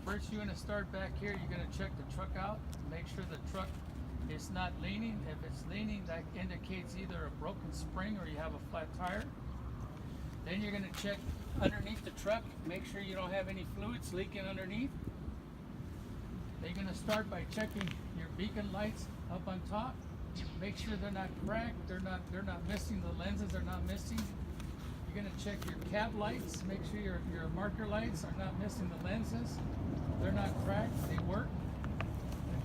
First, you're going to start back here. You're going to check the truck out. Make sure the truck is not leaning. If it's leaning, that indicates either a broken spring or you have a flat tire. Then you're going to check underneath the truck. Make sure you don't have any fluids leaking underneath. Then you're going to start by checking your beacon lights up on top. Make sure they're not cracked. They're not missing. The lenses are not missing. You're going to check your cab lights. Make sure your marker lights are not missing the lenses. They're not cracked. They work.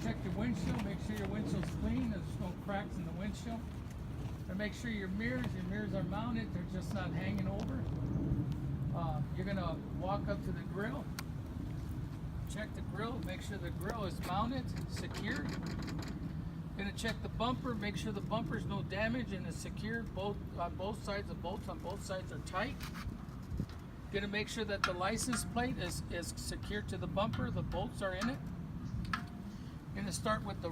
Check your windshield. Make sure your windshield's clean. There's no cracks in the windshield. And make sure your mirrors are mounted. They're just not hanging over. You're going to walk up to the grill. Check the grill. Make sure the grill is mounted, secured. Going to check the bumper. Make sure the bumper's no damage and is secured. On both sides. The bolts on both sides are tight. Going to make sure that the license plate is secured to the bumper. The bolts are in it. Going to start with the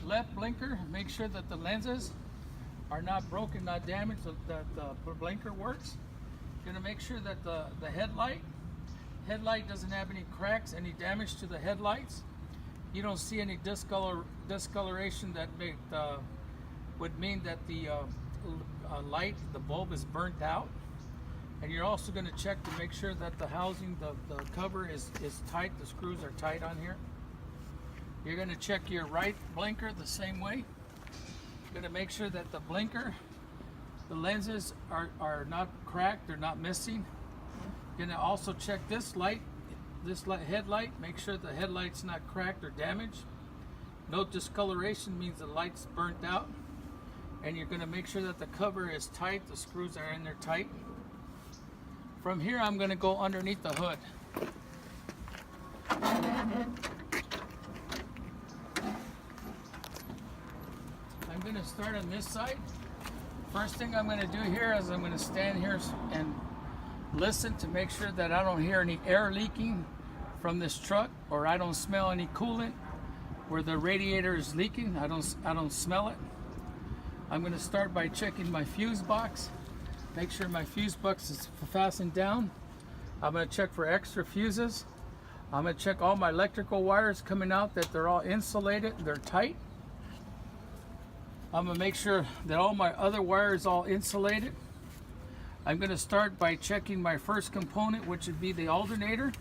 left blinker. Make sure that the lenses are not broken, not damaged, so that the blinker works. Going to make sure that the headlight doesn't have any cracks, any damage to the headlights. You don't see any discoloration that would mean that the light, the bulb is burnt out. And you're also going to check to make sure that the housing, the cover is tight, the screws are tight on here. You're going to check your right blinker the same way. You're going to make sure that the blinker, the lenses are not cracked, they're not missing. You're going to also check this headlight, make sure the headlight's not cracked or damaged. No discoloration means the light's burnt out. And you're going to make sure that the cover is tight, the screws are in there tight. From here, I'm going to go underneath the hood. I'm going to start on this side. First thing I'm going to do here is I'm going to stand here and listen to make sure that I don't hear any air leaking from this truck, or I don't smell any coolant where the radiator is leaking. I don't smell it. I'm going to start by checking my fuse box. Make sure my fuse box is fastened down. I'm going to check for extra fuses. I'm going to check all my electrical wires coming out, that they're all insulated, they're tight. I'm going to make sure that all my other wires are all insulated. I'm going to start by checking my first component, which would be the alternator.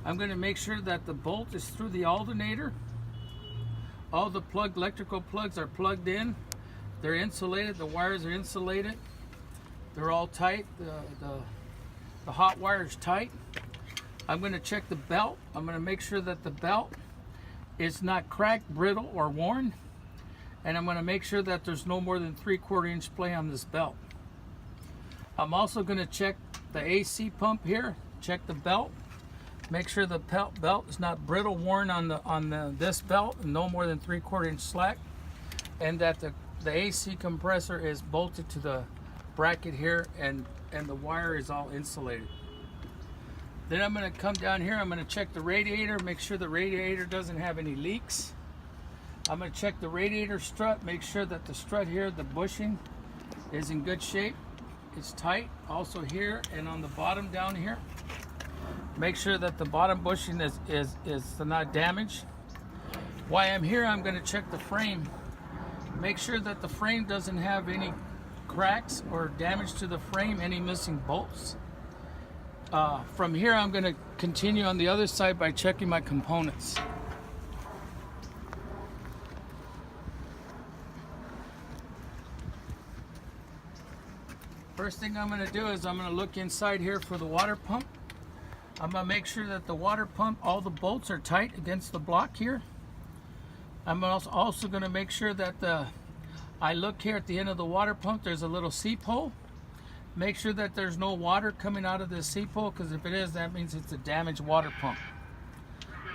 I'm going to make sure that the bolt is through the alternator. All the electrical plugs are plugged in. They're insulated, the wires are insulated. They're all tight, the hot wire is tight. I'm going to check the belt. I'm going to make sure that the belt is not cracked, brittle, or worn. And I'm going to make sure that there's no more than 3/4 inch play on this belt. I'm also going to check the AC pump here, check the belt. Make sure the belt is not brittle, worn on this belt, and no more than 3/4 inch slack. And that the AC compressor is bolted to the bracket here, and the wire is all insulated. Then I'm going to come down here. I'm going to check the radiator, make sure the radiator doesn't have any leaks. I'm going to check the radiator strut, make sure that the strut here, the bushing, is in good shape. It's tight. Also here and on the bottom down here, make sure that the bottom bushing is not damaged. While I'm here, I'm going to check the frame. Make sure that the frame doesn't have any cracks or damage to the frame, any missing bolts. From here, I'm going to continue on the other side by checking my components. First thing I'm going to do is I'm going to look inside here for the water pump. I'm going to make sure that the water pump, all the bolts are tight against the block here. I'm also going to make sure that I look here at the end of the water pump, there's a little seep hole. Make sure that there's no water coming out of this seep hole, because if it is, that means it's a damaged water pump.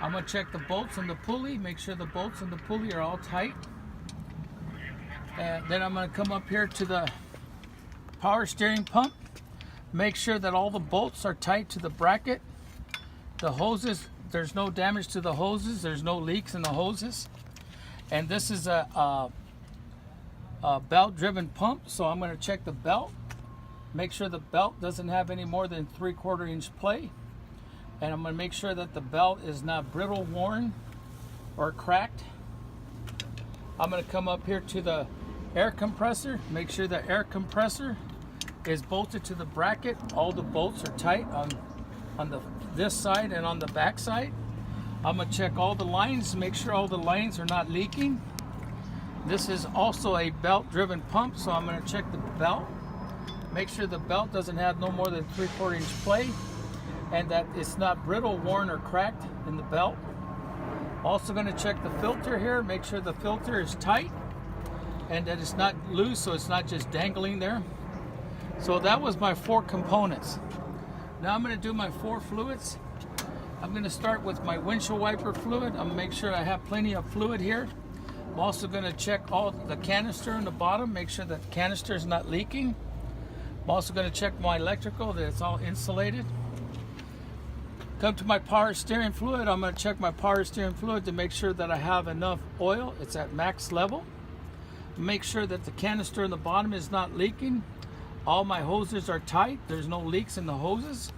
I'm going to check the bolts and the pulley, make sure the bolts and the pulley are all tight. And then I'm going to come up here to the power steering pump. Make sure that all the bolts are tight to the bracket. The hoses, there's no damage to the hoses, there's no leaks in the hoses. And this is a belt driven pump, so I'm going to check the belt. Make sure the belt doesn't have any more than 3/4 inch play. And I'm going to make sure that the belt is not brittle, worn, or cracked. I'm going to come up here to the air compressor. Make sure the air compressor is bolted to the bracket. All the bolts are tight on this side and on the back side. I'm going to check all the lines, make sure all the lines are not leaking. This is also a belt driven pump, so I'm going to check the belt. Make sure the belt doesn't have no more than 3/4 inch play, and that it's not brittle, worn, or cracked in the belt. Also going to check the filter here, make sure the filter is tight and that it's not loose, so it's not just dangling there. So that was my 4 components. Now I'm going to do my 4 fluids. I'm going to start with my windshield wiper fluid. I'm going to make sure I have plenty of fluid here. I'm also going to check all the canister in the bottom, make sure that the canister is not leaking. I'm also going to check my electrical, that it's all insulated. Come to my power steering fluid. I'm going to check my power steering fluid to make sure that I have enough oil. It's at max level. Make sure that the canister in the bottom is not leaking. All my hoses are tight. There's no leaks in the hoses.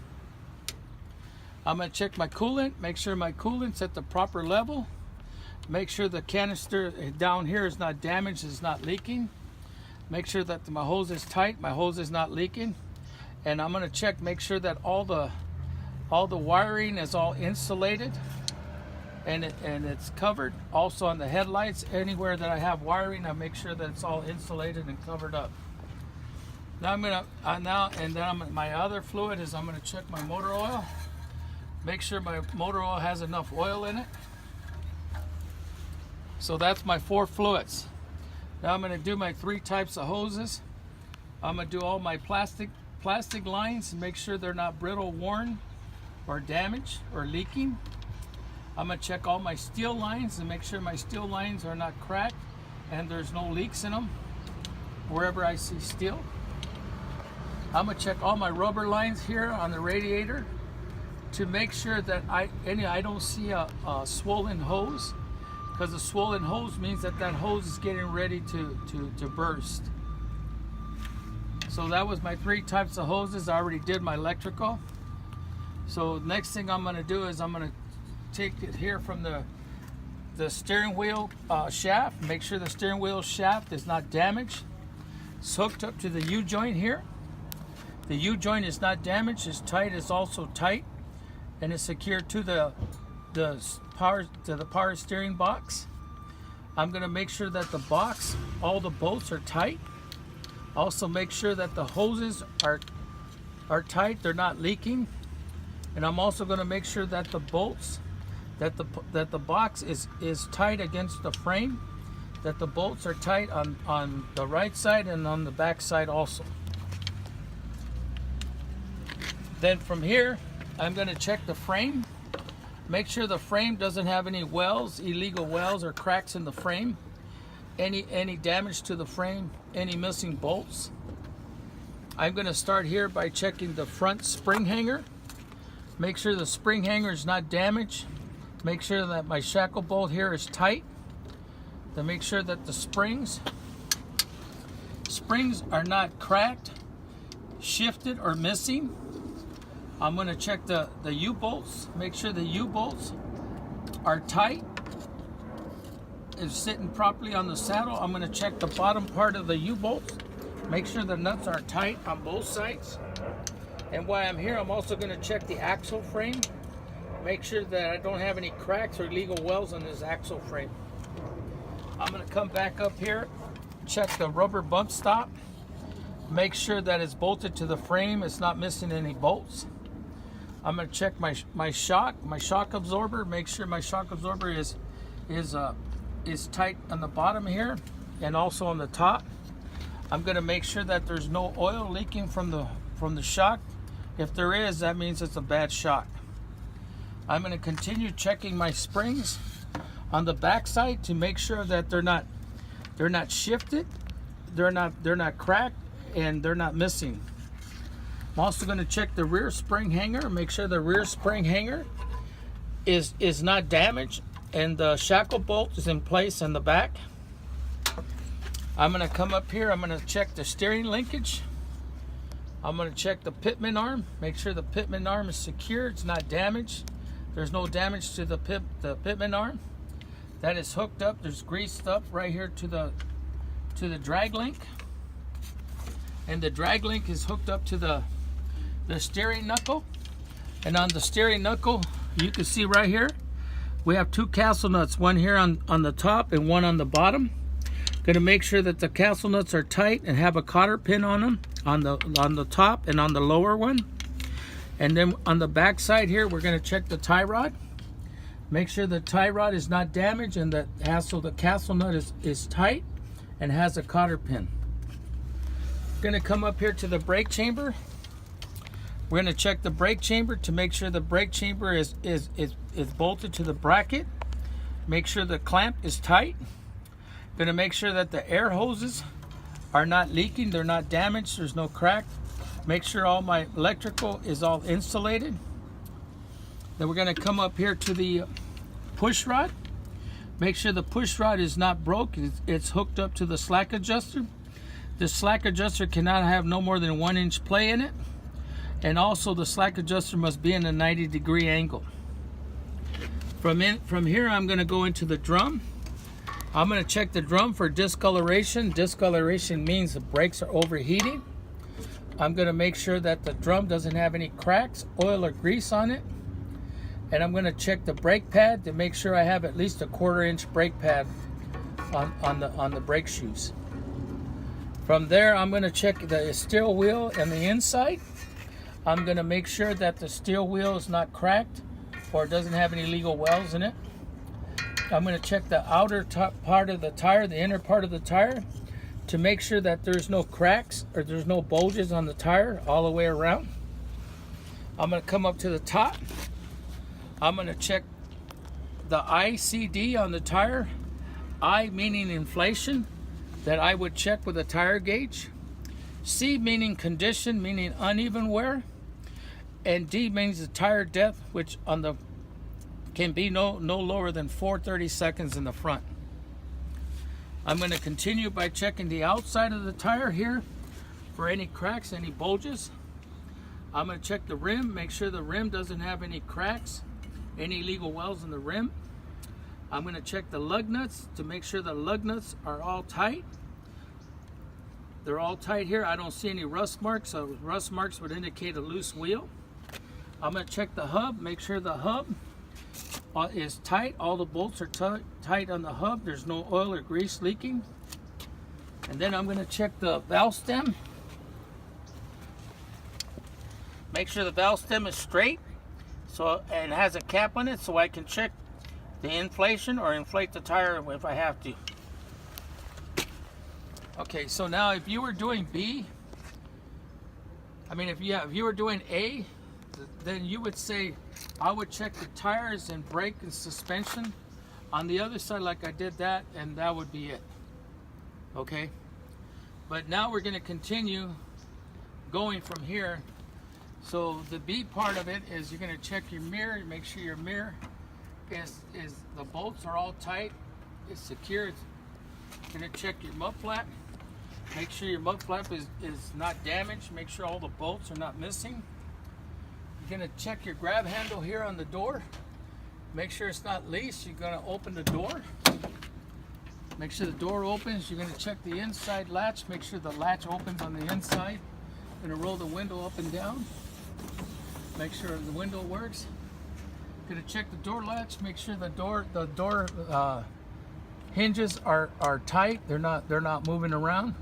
I'm going to check my coolant. Make sure my coolant's at the proper level. Make sure the canister down here is not damaged, it's not leaking. Make sure that my hose is tight, my hose is not leaking. And I'm going to check, make sure that all the wiring is all insulated and it's covered. Also on the headlights, anywhere that I have wiring, I make sure that it's all insulated and covered up. Now I'm going to my other fluid is I'm going to check my motor oil. Make sure my motor oil has enough oil in it. So that's my 4 fluids. Now I'm going to do my 3 types of hoses. I'm going to do all my plastic lines and make sure they're not brittle, worn, or damaged or leaking. I'm going to check all my steel lines and make sure my steel lines are not cracked and there's no leaks in them wherever I see steel. I'm going to check all my rubber lines here on the radiator to make sure that I don't see a swollen hose, because a swollen hose means that hose is getting ready to burst. So that was my 3 types of hoses. I already did my electrical. So next thing I'm going to do is I'm going to take it here from the steering wheel shaft. Make sure the steering wheel shaft is not damaged. It's hooked up to the U-joint here. The U-joint is not damaged. It's tight. It's also tight, and it's secured to the power steering box. I'm going to make sure that the box, all the bolts are tight. Also make sure that the hoses are tight, they're not leaking. And I'm also going to make sure that the bolts, that the box is tight against the frame, that the bolts are tight on the right side and on the back side also. Then from here, I'm going to check the frame. Make sure the frame doesn't have any wells, illegal wells or cracks in the frame. Any damage to the frame, any missing bolts. I'm going to start here by checking the front spring hanger. Make sure the spring hanger is not damaged. Make sure that my shackle bolt here is tight. Then make sure that the springs are not cracked, shifted, or missing. I'm going to check the U-bolts. Make sure the U-bolts are tight. It's sitting properly on the saddle. I'm going to check the bottom part of the U-bolts. Make sure the nuts are tight on both sides. And while I'm here, I'm also going to check the axle frame. Make sure that I don't have any cracks or illegal wells on this axle frame. I'm going to come back up here, check the rubber bump stop. Make sure that it's bolted to the frame. It's not missing any bolts. I'm going to check my shock absorber. Make sure my shock absorber is tight on the bottom here and also on the top. I'm going to make sure that there's no oil leaking from the shock. If there is, that means it's a bad shock. I'm going to continue checking my springs on the back side to make sure that they're not shifted, they're not cracked, and they're not missing. I'm also going to check the rear spring hanger, make sure the rear spring hanger is not damaged and the shackle bolt is in place in the back. I'm going to come up here, I'm going to check the steering linkage. I'm going to check the pitman arm. Make sure the pitman arm is secure. It's not damaged. There's no damage to the pitman arm. That is hooked up. There's greased up right here to the drag link. And the drag link is hooked up to the steering knuckle. And on the steering knuckle, you can see right here, we have two castle nuts, one here on the top and one on the bottom. Going to make sure that the castle nuts are tight and have a cotter pin on them on the top and on the lower one. And then on the back side here, we're going to check the tie rod. Make sure the tie rod is not damaged and the castle nut is tight and has a cotter pin. Going to come up here to the brake chamber. We're going to check the brake chamber to make sure the brake chamber is bolted to the bracket. Make sure the clamp is tight. Going to make sure that the air hoses are not leaking, they're not damaged, there's no crack. Make sure all my electrical is all insulated. Then we're going to come up here to the push rod. Make sure the push rod is not broke, it's hooked up to the slack adjuster. The slack adjuster cannot have no more than 1 inch play in it. And also the slack adjuster must be in a 90-degree angle. From here, I'm going to go into the drum. I'm going to check the drum for discoloration. Discoloration means the brakes are overheating. I'm going to make sure that the drum doesn't have any cracks, oil or grease on it. And I'm going to check the brake pad to make sure I have at least a 1/4 inch brake pad on the brake shoes. From there, I'm going to check the steel wheel and the inside. I'm going to make sure that the steel wheel is not cracked or doesn't have any legal wells in it. I'm going to check the outer top part of the tire, the inner part of the tire, to make sure that there's no cracks or there's no bulges on the tire all the way around. I'm going to come up to the top. I'm going to check the ICD on the tire. I meaning inflation, that I would check with a tire gauge. C meaning condition, meaning uneven wear. And D means the tire depth, which can be no lower than 4/30 seconds in the front. I'm going to continue by checking the outside of the tire here for any cracks, any bulges. I'm going to check the rim, make sure the rim doesn't have any cracks, any legal wells in the rim. I'm going to check the lug nuts to make sure the lug nuts are all tight. They're all tight here. I don't see any rust marks, so rust marks would indicate a loose wheel. I'm going to check the hub, make sure the hub is tight. All the bolts are tight on the hub. There's no oil or grease leaking. And then I'm going to check the valve stem. Make sure the valve stem is straight and has a cap on it so I can check the inflation or inflate the tire if I have to. Okay, so now if you were doing B, if you were doing A, then you would say, I would check the tires and brake and suspension on the other side like I did that, and that would be it. Okay? But now we're going to continue going from here. So the B part of it is you're going to check your mirror, make sure your mirror is the bolts are all tight, it's secure. You're going to check your mud flap. Make sure your mud flap is not damaged. Make sure all the bolts are not missing. You're going to check your grab handle here on the door. Make sure it's not leased. You're going to open the door. Make sure the door opens. You're going to check the inside latch. Make sure the latch opens on the inside. You're going to roll the window up and down. Make sure the window works. You're going to check the door latch. Make sure the door hinges are tight. They're not moving around.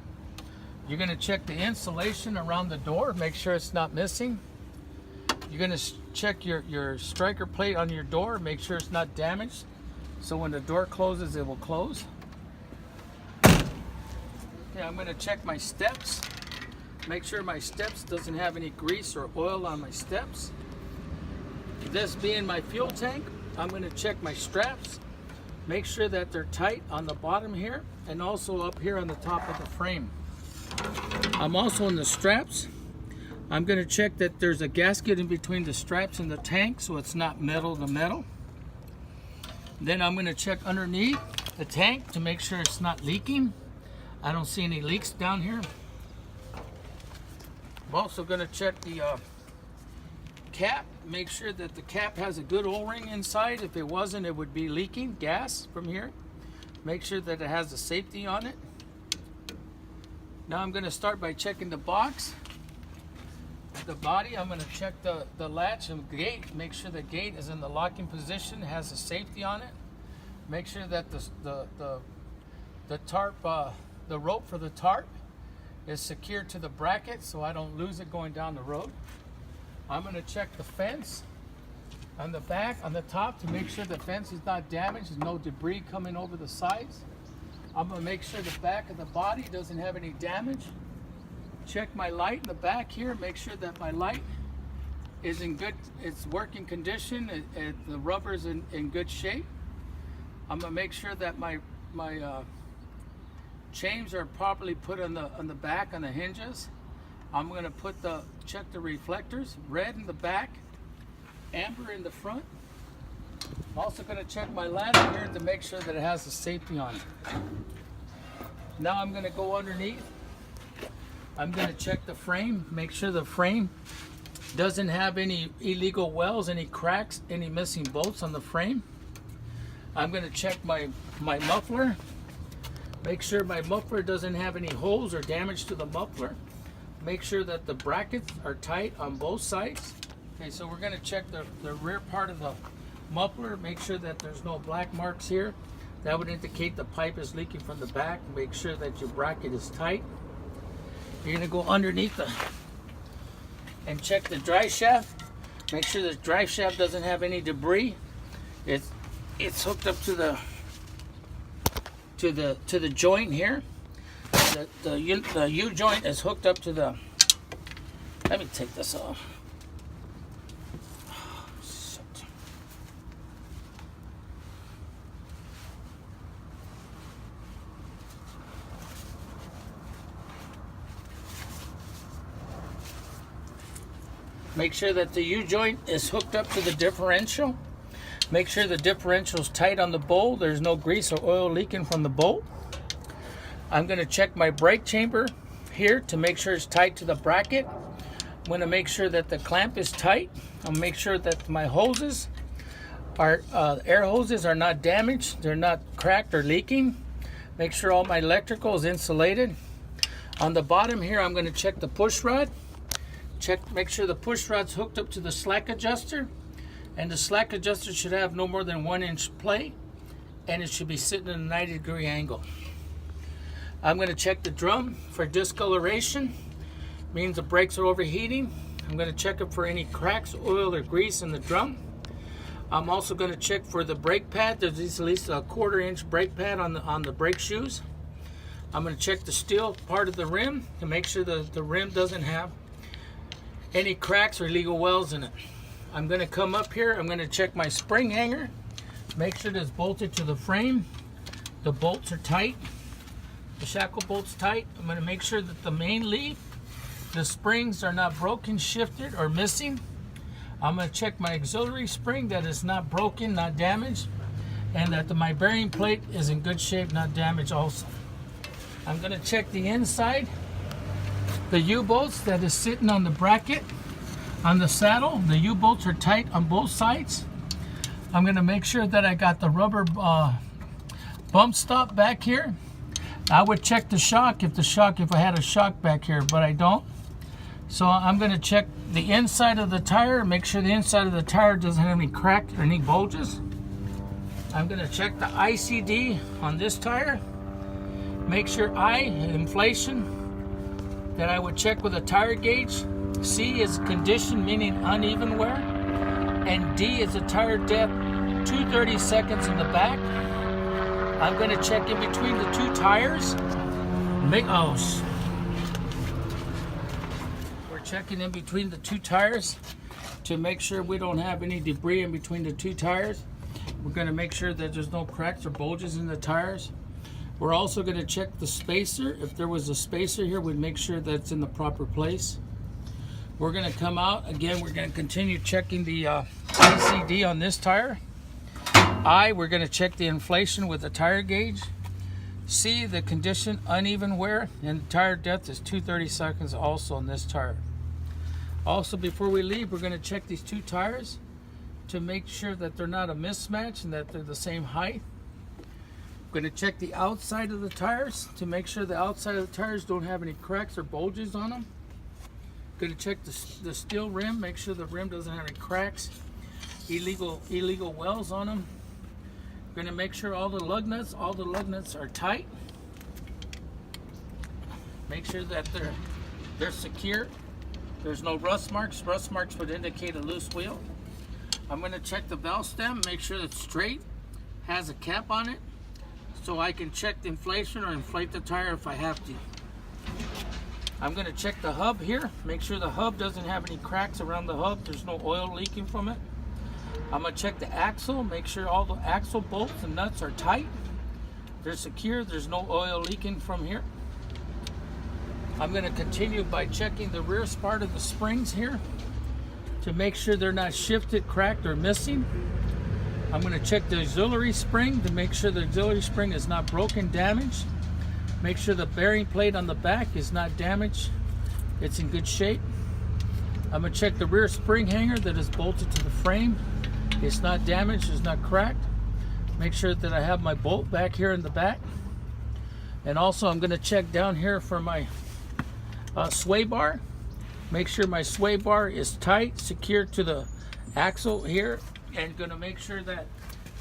You're going to check the insulation around the door. Make sure it's not missing. You're going to check your striker plate on your door. Make sure it's not damaged. So when the door closes, it will close. Okay, I'm going to check my steps. Make sure my steps doesn't have any grease or oil on my steps. This being my fuel tank, I'm going to check my straps. Make sure that they're tight on the bottom here and also up here on the top of the frame. I'm also in the straps. I'm going to check that there's a gasket in between the straps and the tank so it's not metal to metal. Then I'm going to check underneath the tank to make sure it's not leaking. I don't see any leaks down here. I'm also going to check the cap, make sure that the cap has a good O-ring inside. If it wasn't, it would be leaking gas from here. Make sure that it has the safety on it. Now I'm going to start by checking the box, the body. I'm going to check the latch and gate, make sure the gate is in the locking position, has the safety on it. Make sure that the tarp, the rope for the tarp is secured to the bracket so I don't lose it going down the road. I'm going to check the fence on the back, on the top, to make sure the fence is not damaged. There's no debris coming over the sides. I'm going to make sure the back of the body doesn't have any damage. Check my light in the back here. Make sure that my light is in good, it's working condition. The rubber is in good shape. I'm going to make sure that my chains are properly put on the back, on the hinges. I'm going to check the reflectors, red in the back, amber in the front. I'm also going to check my ladder here to make sure that it has the safety on it. Now I'm going to go underneath. I'm going to check the frame, make sure the frame doesn't have any illegal welds, any cracks, any missing bolts on the frame. I'm going to check my muffler, make sure my muffler doesn't have any holes or damage to the muffler. Make sure that the brackets are tight on both sides. Okay, so we're going to check the rear part of the muffler, make sure that there's no black marks here. That would indicate the pipe is leaking from the back. Make sure that your bracket is tight. You're going to go underneath and check the drive shaft. Make sure the drive shaft doesn't have any debris. It's hooked up to the joint here. The U joint is hooked up to the. Let me take this off. Make sure that the U joint is hooked up to the differential. Make sure the differential is tight on the bowl. There's no grease or oil leaking from the bolt. I'm going to check my brake chamber here to make sure it's tight to the bracket. I'm going to make sure that the clamp is tight. I'll make sure that my hoses, air hoses, are not damaged. They're not cracked or leaking. Make sure all my electrical is insulated. On the bottom here, I'm going to check the push rod. Make sure the push rod's hooked up to the slack adjuster, and the slack adjuster should have no more than 1 inch play, and it should be sitting at a 90-degree angle. I'm going to check the drum for discoloration, means the brakes are overheating. I'm going to check it for any cracks, oil, or grease in the drum. I'm also going to check for the brake pad. There's at least a 1/4 inch brake pad on the brake shoes. I'm going to check the steel part of the rim to make sure that the rim doesn't have any cracks or illegal welds in it. I'm going to come up here. I'm going to check my spring hanger. Make sure that it's bolted to the frame. The bolts are tight. The shackle bolt's tight. I'm going to make sure that the main leaf, the springs are not broken, shifted, or missing. I'm going to check my auxiliary spring that is not broken, not damaged, and that my bearing plate is in good shape, not damaged also. I'm going to check the inside, the U-bolts that is sitting on the bracket, on the saddle. The U-bolts are tight on both sides. I'm going to make sure that I got the rubber bump stop back here. I would check the shock if I had a shock back here, but I don't. So I'm going to check the inside of the tire, make sure the inside of the tire doesn't have any cracks or any bulges. I'm going to check the ICD on this tire. Make sure inflation, that I would check with a tire gauge. C is condition, meaning uneven wear. And D is a tire depth, 230 seconds in the back. I'm going to check in between the two tires. We're checking in between the two tires to make sure we don't have any debris in between the two tires. We're going to make sure that there's no cracks or bulges in the tires. We're also going to check the spacer. If there was a spacer here, we'd make sure that's in the proper place. We're going to come out. Again, we're going to continue checking the ICD on this tire. We're going to check the inflation with the tire gauge. C, the condition, uneven wear, and the tire depth is 230 seconds also on this tire. Also, before we leave, we're going to check these two tires to make sure that they're not a mismatch and that they're the same height. We're going to check the outside of the tires to make sure the outside of the tires don't have any cracks or bulges on them. Going to check the steel rim, make sure the rim doesn't have any cracks, illegal welds on them. Going to make sure all the lug nuts are tight. Make sure that they're secure. There's no rust marks. Rust marks would indicate a loose wheel. I'm going to check the valve stem, make sure it's straight, has a cap on it, so I can check the inflation or inflate the tire if I have to. I'm going to check the hub here, make sure the hub doesn't have any cracks around the hub. There's no oil leaking from it. I'm going to check the axle, make sure all the axle bolts and nuts are tight. They're secure, there's no oil leaking from here. I'm going to continue by checking the rear part of the springs here to make sure they're not shifted, cracked, or missing. I'm going to check the auxiliary spring to make sure the auxiliary spring is not broken, damaged. Make sure the bearing plate on the back is not damaged. It's in good shape. I'm going to check the rear spring hanger that is bolted to the frame. It's not damaged, it's not cracked. Make sure that I have my bolt back here in the back. And also I'm going to check down here for my sway bar. Make sure my sway bar is tight, secured to the axle here, and going to make sure that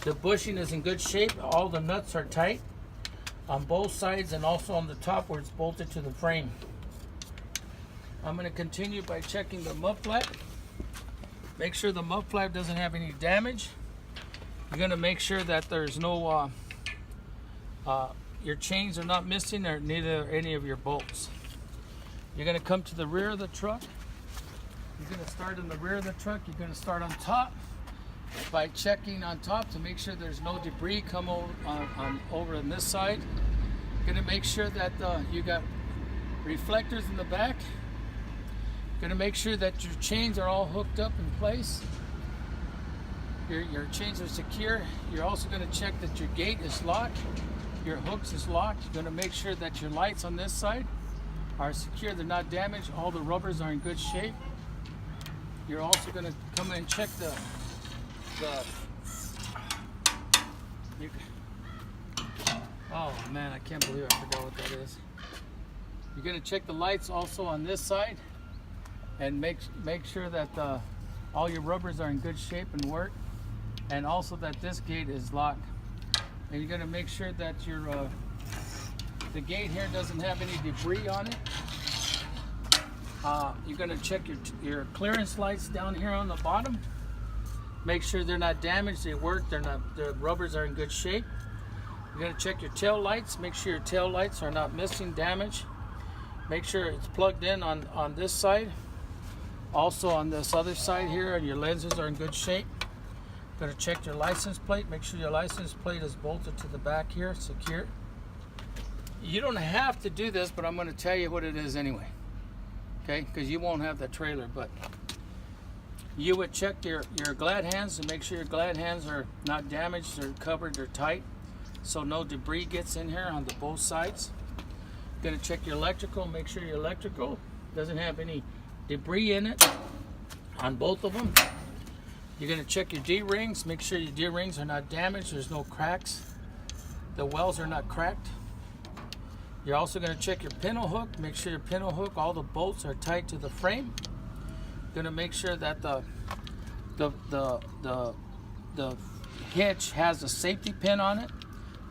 the bushing is in good shape. All the nuts are tight on both sides and also on the top where it's bolted to the frame. I'm going to continue by checking the mud flap. Make sure the mud flap doesn't have any damage. You're going to make sure that there's no your chains are not missing, or neither any of your bolts. You're going to come to the rear of the truck. You're going to start in the rear of the truck. You're going to start on top by checking on top to make sure there's no debris come over on this side. You're going to make sure that you got reflectors in the back. You're going to make sure that your chains are all hooked up in place. Your chains are secure. You're also going to check that your gate is locked, your hooks is locked. You're going to make sure that your lights on this side are secure, they're not damaged, all the rubbers are in good shape. You're also going to come in and check oh man, I can't believe I forgot what that is. You're going to check the lights also on this side and make sure that all your rubbers are in good shape and work, and also that this gate is locked. And you're going to make sure that your the gate here doesn't have any debris on it. You're going to check your clearance lights down here on the bottom. Make sure they're not damaged, they work, the rubbers are in good shape. You're going to check your tail lights, make sure your tail lights are not missing, damaged. Make sure it's plugged in on this side. Also on this other side here, and your lenses are in good shape. Going to check your license plate, make sure your license plate is bolted to the back here, secure. You don't have to do this, but I'm going to tell you what it is anyway, okay? Because you won't have the trailer, but you would check your glad hands to make sure your glad hands are not damaged, they're covered, they're tight, so no debris gets in here on both sides. You're going to check your electrical, make sure your electrical doesn't have any debris in it on both of them. You're going to check your D-rings, make sure your D-rings are not damaged, there's no cracks, the wells are not cracked. You're also going to check your pintle hook, make sure your pintle hook, all the bolts are tight to the frame. You're going to make sure that the hitch has a safety pin on it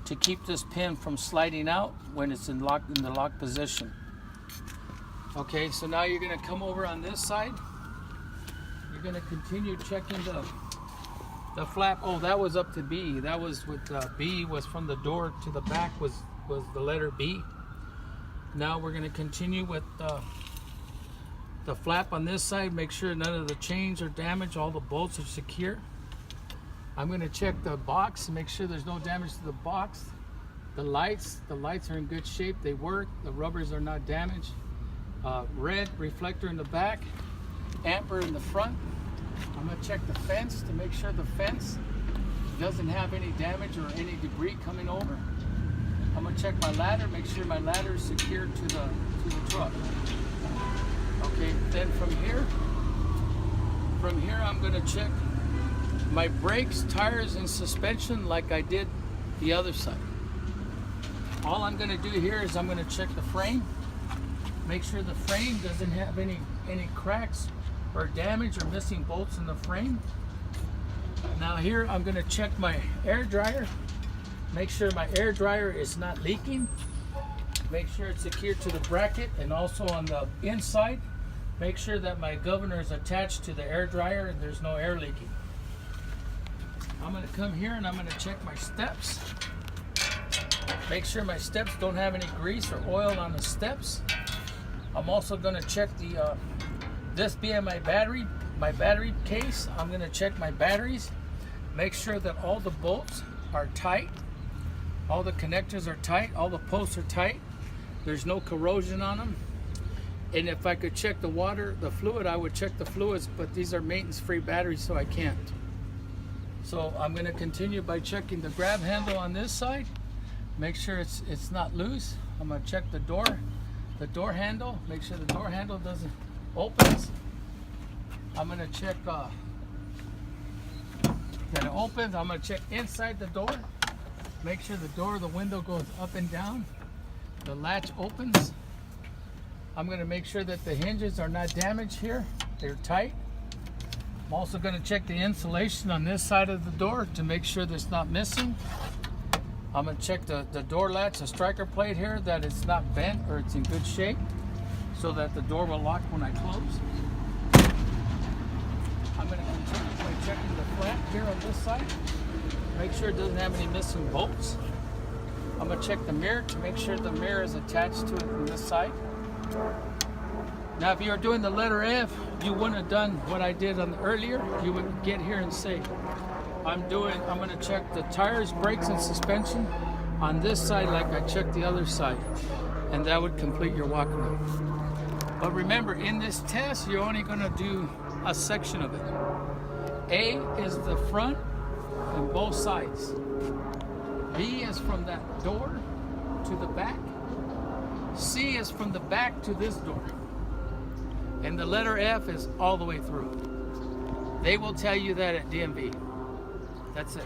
to keep this pin from sliding out when it's in the lock position. Okay, so now you're going to come over on this side. You're going to continue checking the flap. Oh, that was up to B. That was with B was from the door to the back was the letter B. Now we're going to continue with the flap on this side. Make sure none of the chains are damaged, all the bolts are secure. I'm going to check the box and make sure there's no damage to the box. The lights are in good shape, they work, the rubbers are not damaged. Red reflector in the back, amper in the front. I'm going to check the fence to make sure the fence doesn't have any damage or any debris coming over. I'm going to check my ladder, make sure my ladder is secured to the truck. Okay, then from here, From here, I'm going to check my brakes, tires, and suspension like I did the other side. All I'm going to do here is I'm going to check the frame. Make sure the frame doesn't have any cracks or damage or missing bolts in the frame. Now here I'm going to check my air dryer. Make sure my air dryer is not leaking. Make sure it's secured to the bracket, and also on the inside, make sure that my governor is attached to the air dryer and there's no air leaking. I'm going to come here and I'm going to check my steps. Make sure my steps don't have any grease or oil on the steps. I'm also going to check the this being my battery case, I'm going to check my batteries. Make sure that all the bolts are tight, all the connectors are tight, all the posts are tight. There's no corrosion on them. And if I could check the water, the fluid, I would check the fluids, but these are maintenance-free batteries, so I can't. So I'm going to continue by checking the grab handle on this side. Make sure it's not loose. I'm going to check the door handle. Make sure the door handle doesn't open. I'm going to check that it opens. I'm going to check inside the door. Make sure the window goes up and down. The latch opens. I'm going to make sure that the hinges are not damaged here. They're tight. I'm also going to check the insulation on this side of the door to make sure that it's not missing. I'm going to check the door latch, the striker plate here, that it's not bent or it's in good shape, so that the door will lock when I close. I'm going to continue by checking the flat here on this side. Make sure it doesn't have any missing bolts. I'm going to check the mirror to make sure the mirror is attached to it from this side. Now, if you were doing the letter F, you wouldn't have done what I did earlier. You would get here and say, I'm going to check the tires, brakes, and suspension on this side like I checked the other side. And that would complete your walkthrough. But remember, in this test, you're only going to do a section of it. A is the front and both sides. B is from that door to the back. C is from the back to this door. And the letter F is all the way through. They will tell you that at DMV. That's it.